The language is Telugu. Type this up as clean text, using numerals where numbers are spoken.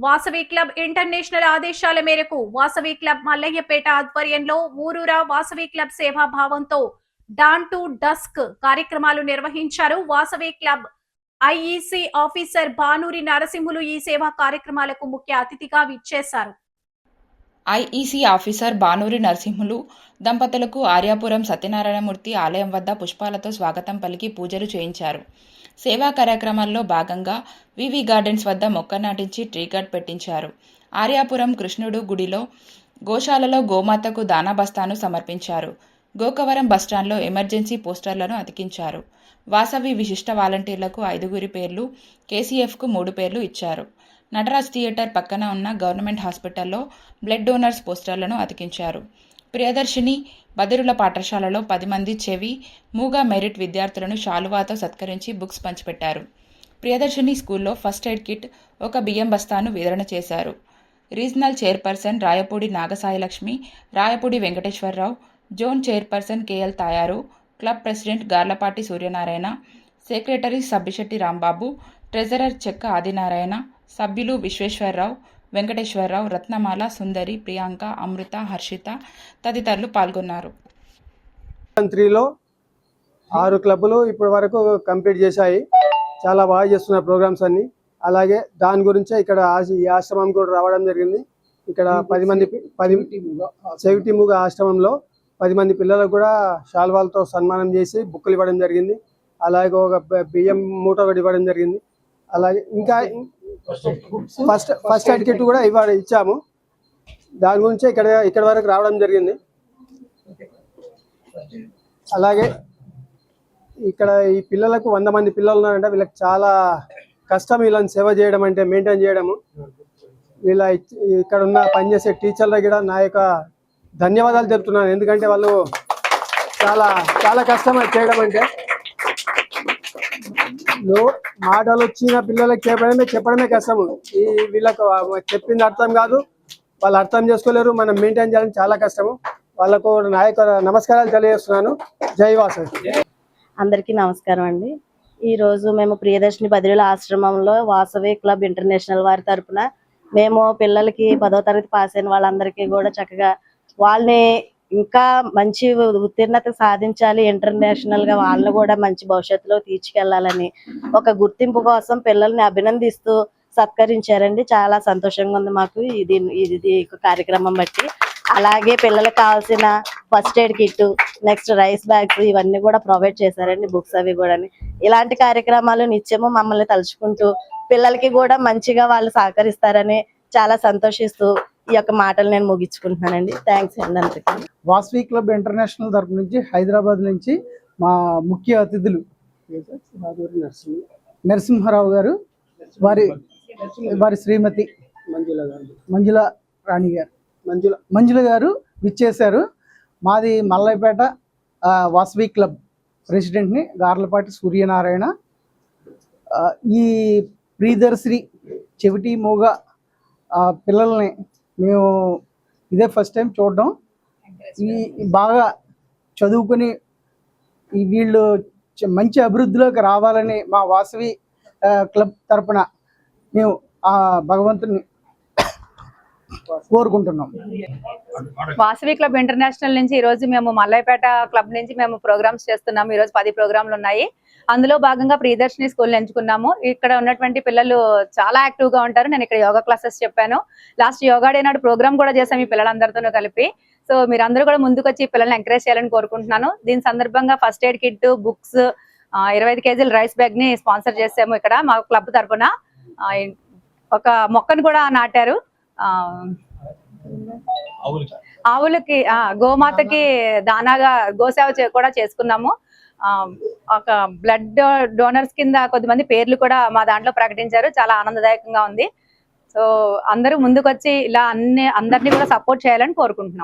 వాసవి క్లబ్ ఇంటర్నేషనల్ ఆదేశాల మేరకు వాసవి క్లబ్ మల్లయ్యపేట ఆధ్వర్యంలో ఊరూరా వాసవి క్లబ్ సేవాభావంతో డాన్ టు డస్క్ కార్యక్రమాలు నిర్వహించారు. Vasavi club IEC officer Bhanuri Narasimhulu ఈ సేవా కార్యక్రమాలకు ముఖ్య అతిథిగా విచ్చేశారు. ఐఈసీ ఆఫీసర్ భానూరి నరసింహులు దంపతులకు ఆర్యాపురం సత్యనారాయణమూర్తి ఆలయం వద్ద పుష్పాలతో స్వాగతం పలికి పూజలు చేయించారు. సేవా కార్యక్రమాల్లో భాగంగా వివి గార్డెన్స్ వద్ద మొక్క నాటించి ట్రీ గార్డ్ పెట్టించారు. ఆర్యాపురం కృష్ణుడు గుడిలో గోశాలలో గోమాతకు దానా బస్తాను సమర్పించారు. గోకవరం బస్టాండ్లో ఎమర్జెన్సీ పోస్టర్లను అతికించారు. వాసవి విశిష్ట వాలంటీర్లకు 5 పేర్లు, కేసీఎఫ్కు 3 పేర్లు ఇచ్చారు. నటరాజ్ థియేటర్ పక్కన ఉన్న గవర్నమెంట్ హాస్పిటల్లో బ్లడ్ డోనర్స్ పోస్టర్లను అతికించారు. ప్రియదర్శిని బదిరుల పాఠశాలలో 10 మంది చెవి, మూగ మెరిట్ విద్యార్థులను శాలువాతో సత్కరించి బుక్స్ పంచిపెట్టారు. ప్రియదర్శిని స్కూల్లో ఫస్ట్ ఎయిడ్ కిట్, ఒక బియ్యం బస్తాను వితరణ చేశారు. Regional chairperson Rayapudi Nagasailakshmi, Rayapudi Venkateswararao, zone chairperson KL Tayaru, club president Garlapati Suryanarayana, secretary Sabbisetti Rambabu, treasurer Chekka Adinarayana, సభ్యులు విశ్వేశ్వరరావు, వెంకటేశ్వరరావు, రత్నమాల, సుందరి, ప్రియాంక, అమృత, హర్షిత తదితరులు పాల్గొన్నారు. 6 క్లబ్బులు ఇప్పటి వరకు కంప్లీట్ చేశాయి. చాలా బాగా చేస్తున్నారు ప్రోగ్రామ్స్ అన్ని. అలాగే దాని గురించే ఇక్కడ ఈ ఆశ్రమం కూడా రావడం జరిగింది. ఇక్కడ 10 మంది చెవిటి మూగ ఆశ్రమంలో 10 మంది పిల్లలకు కూడా శాల్వాలతో సన్మానం చేసి బుక్కులు ఇవ్వడం జరిగింది. అలాగే ఒక బియ్యం మూట ఒకటి ఇవ్వడం జరిగింది. అలాగే ఇంకా ఫస్ట్ ఎయిడ్ కిట్ కూడా ఇచ్చాము. దాని గురించి ఇక్కడ వరకు రావడం జరిగింది. అలాగే ఇక్కడ ఈ పిల్లలకు 100 మంది పిల్లలు ఉన్నారంటే వీళ్ళకి చాలా కష్టం వీళ్ళని సేవ చేయడం అంటే మెయింటైన్ చేయడము. వీళ్ళ ఇక్కడ ఉన్న పనిచేసే టీచర్లకు కూడా నా యొక్క ధన్యవాదాలు తెలుపుతున్నాను. ఎందుకంటే వాళ్ళు చాలా చాలా కష్టం చేయడం అంటే. మాటలు వచ్చిన పిల్లలకి చెప్పడమే కష్టము. వీళ్ళకు చెప్పింది అర్థం కాదు, వాళ్ళు అర్థం చేసుకోలేరు. మనం మెయింటైన్ చేయడం చాలా కష్టము. వాళ్ళకు నా యొక్క నమస్కారాలు తెలియజేస్తున్నాను. జై వాసవి. అందరికీ నమస్కారం అండి. ఈరోజు మేము ప్రియదర్శిని బదిరుల ఆశ్రమంలో వాసవి క్లబ్ ఇంటర్నేషనల్ వారి తరఫున మేము పిల్లలకి 10వ తరగతి పాస్ అయిన వాళ్ళందరికీ కూడా చక్కగా వాళ్ళని ఇంకా మంచి ఉత్తీర్ణత సాధించాలి, ఇంటర్నేషనల్ గా వాళ్ళని కూడా మంచి భవిష్యత్తులో తీసుకెళ్లాలని ఒక గుర్తింపు కోసం పిల్లల్ని అభినందిస్తూ సత్కరించారండి. చాలా సంతోషంగా ఉంది మాకు ఇది కార్యక్రమం బట్టి. అలాగే పిల్లలకు కావాల్సిన first aid kit, next rice bags ఇవన్నీ కూడా ప్రొవైడ్ చేశారండి, బుక్స్ అవి కూడా. ఇలాంటి కార్యక్రమాలు నిత్యము మమ్మల్ని తలుచుకుంటూ పిల్లలకి కూడా మంచిగా వాళ్ళు సహకరిస్తారని చాలా సంతోషిస్తూ ఈ యొక్క మాటలు నేను ముగించుకుంటున్నానండి. థ్యాంక్స్ అండి అందరికీ. వాసవి క్లబ్ ఇంటర్నేషనల్ తరపు నుంచి హైదరాబాద్ నుంచి మా ముఖ్య అతిథులు నరసింహారావు గారు, వారి శ్రీమతి మంజుల రాణి గారు మంజుల గారు విచ్చేశారు. మాది మల్లయ్యపేట వాసవి క్లబ్ ప్రెసిడెంట్ని గార్లపాటి సూర్యనారాయణ. ఈ ప్రియదర్శిని చెవిటి మూగ పిల్లల్ని మేము ఇదే ఫస్ట్ టైం చూడడం. బాగా చదువుకొని వీళ్ళు మంచి అభివృద్ధిలోకి రావాలని మా వాసవి క్లబ్ తరపున మేము భగవంతుని కోరుకుంటున్నాం. వాసవి క్లబ్ ఇంటర్నేషనల్ నుంచి ఈరోజు మేము మల్లయ్యపేట క్లబ్ నుంచి మేము ప్రోగ్రామ్స్ చేస్తున్నాము. ఈరోజు 10 ప్రోగ్రాంలు ఉన్నాయి. అందులో భాగంగా ప్రియదర్శిని స్కూల్ ఎంచుకున్నాము. ఇక్కడ ఉన్నటువంటి పిల్లలు చాలా యాక్టివ్ గా ఉంటారు. నేను ఇక్కడ యోగా క్లాసెస్ చెప్పాను. లాస్ట్ యోగా డే నాడు ప్రోగ్రామ్ కూడా చేసాము ఈ పిల్లలందరితో కలిపి. సో మీరందరూ కూడా ముందుకు వచ్చి పిల్లల్ని ఎంకరేజ్ చేయాలని కోరుకుంటున్నాను. దీని సందర్భంగా ఫస్ట్ ఎయిడ్ కిట్, బుక్స్, 25 కేజీల రైస్ బ్యాగ్ ని స్పాన్సర్ చేసాము. ఇక్కడ మా క్లబ్ తరఫున ఒక మొక్కను కూడా నాటారు. ఆవులకి గోమాతకి దానాగా గోసేవ కూడా చేసుకున్నాము. ఒక బ్లడ్ డోనర్స్ కింద కొద్దిమంది పేర్లు కూడా మా దాంట్లో ప్రకటించారు. చాలా ఆనందదాయకంగా ఉంది. సో అందరూ ముందుకు వచ్చి ఇలా అందరినీ కూడా సపోర్ట్ చేయాలని కోరుకుంటున్నాం.